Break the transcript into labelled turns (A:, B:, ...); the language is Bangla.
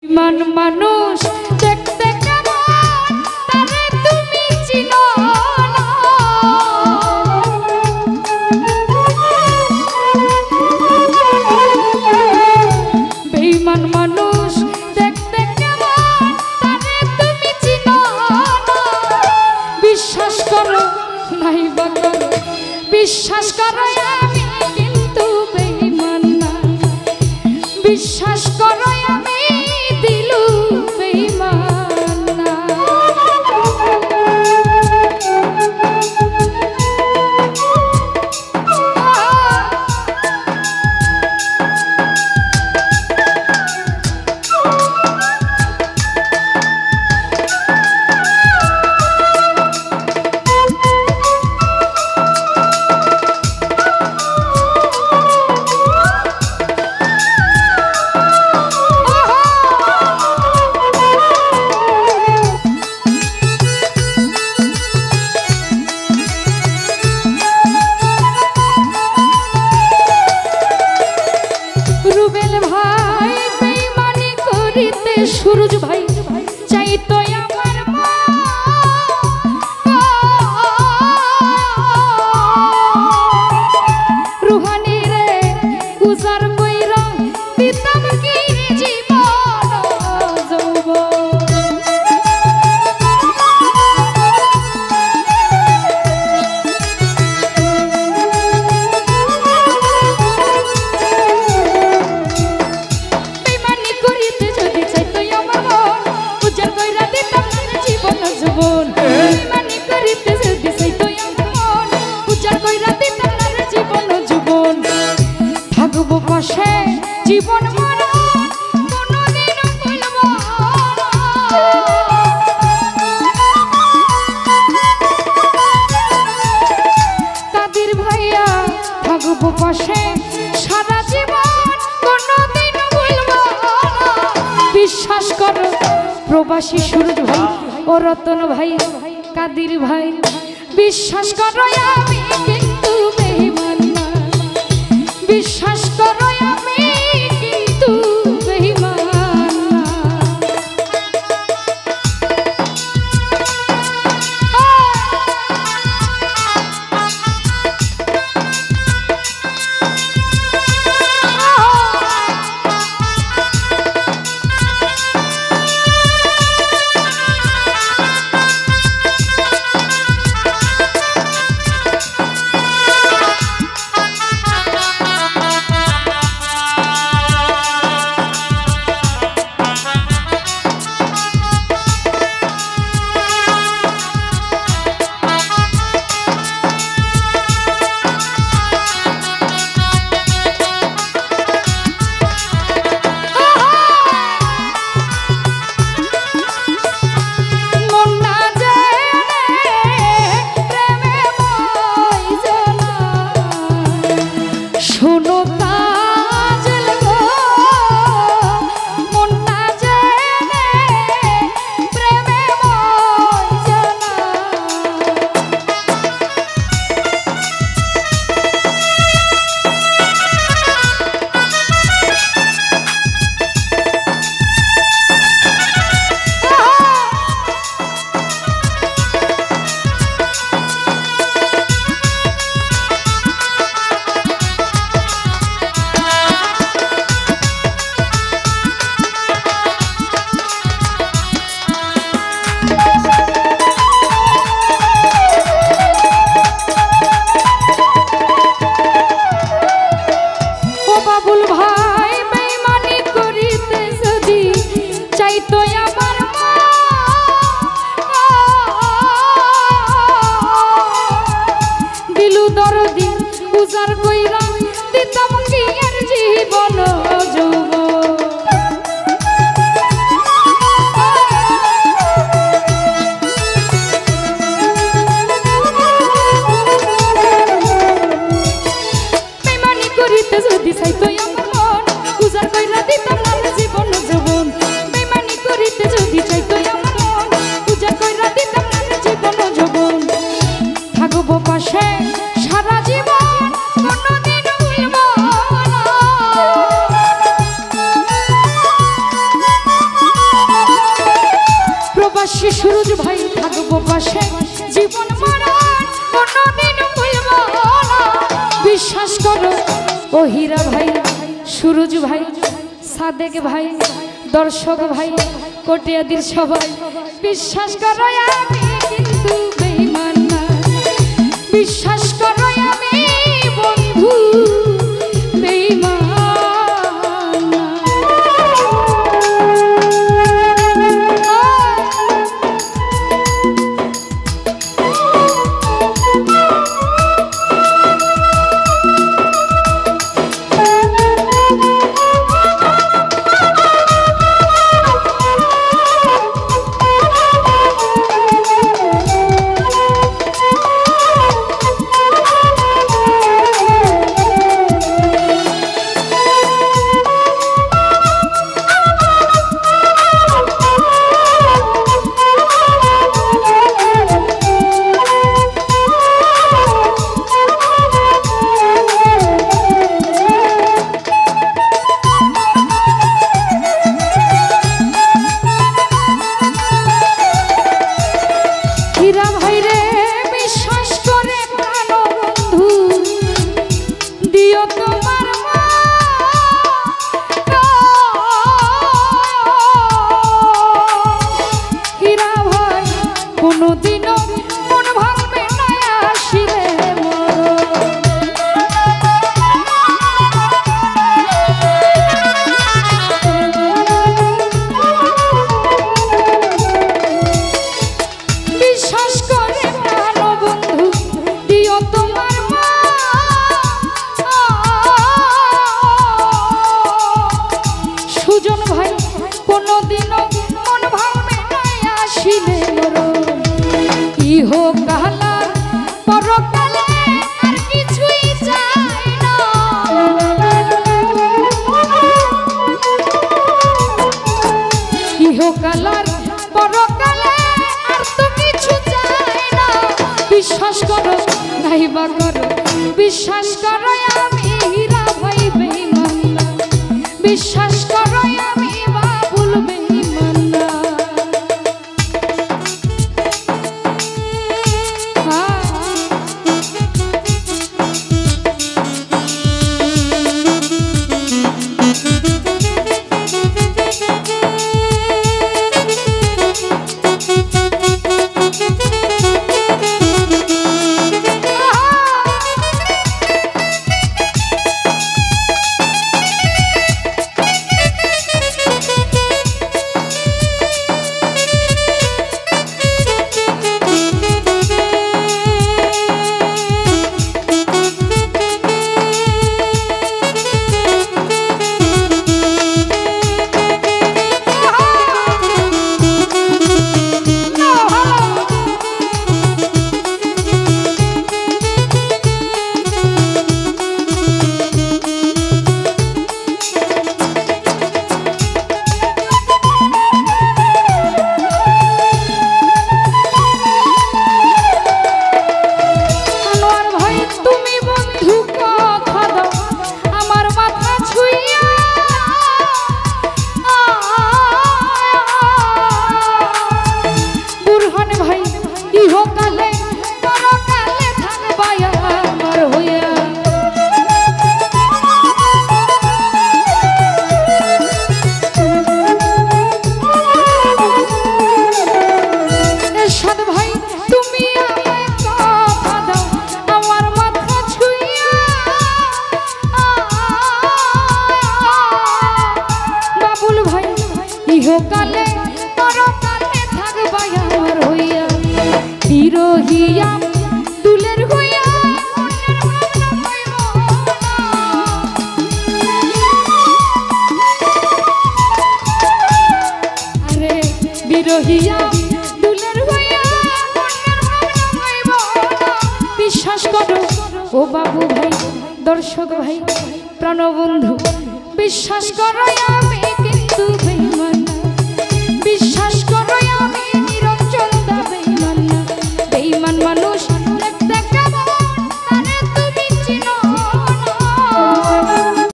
A: মান মানুষ দেখতে কেমন তারে তুমি চিনো না। বেঈমান মানুষ দেখতে কেমন তারে তুমি চিনো না। বিশ্বাস করো নাই বা করো, বিশ্বাস করো আমি কিন্তু বেঈমান না। বিশ্বাস করো আমি দিলু বেঈমান না। সুরজ ভাই চাইতো আমার রুহানি রে গুজার কইরা দিতাম কি জীবন যৌবন। বেঈমানি করিতে যদি চাইতো আমার মন উজাড় কইরা দিতাম জীবন যৌবন। বেঈমানি করিতে যদি চাইতো আমার মন উজাড় কইরা দিতাম জীবন যৌবন। থাকবো পাশে জীবন মরণ কোনদিন ভুলব না। কাদের ভাইয়া থাকবো পাশে সারা জীবন কোনদিন ভুলব না। বিশ্বাস করো প্রবাসী সুরজ ভাই ও রতন ভাই কাদের ভাই, বিশ্বাস করো আমি কিন্তু বেঈমান না। বিশ্বাস করো আমি কিন্তু বেঈমান না। ভালোবাসি সুরজ ভাই, থাকবো পাশে জীবন মরণ কোনদিন ভুলব না। বিশ্বাস করো ও হীরা ভাই, সুরজ ভাই, সাদেক ভাই, দর্শক ভাই, কোটিয়াদির সবাই, বিশ্বাস করো আমি কিন্তু বেঈমান না। বিশ্বাস করো আমি বন্ধু বেঈমান না। হীরা ভাই রে বিশ্বাস করে প্রাণ বন্ধু দিও তোমার হীরা ভাই কোনদিনও মন ভাঙবে না আসিলে বিশ্বাস করে প্রাণ বন্ধু দিও তোমার মা। সুজন ভাই কোনদিনও মন ভাঙবে না আসিলে মরণ। ইহকাল পরকালে আর কিছুই চাই না। ইহকাল পরকালে বিশ্বাস করো নাইবা করো, বিশ্বাস করো আমি হীরা ভাই বেঈমান না। বিশ্বাস করো আমি বাবুল বেঈমান না। ইহকালে পরকালে থাকবা আমার হইয়া, বিরহিয়া দুলের হইয়া আরে বিরহিয়া দুলের হইয়া বিশ্বাস করো ও বাবু ভাই, দর্শক ভাই, প্রাণবন্ধু, বিশ্বাস করো।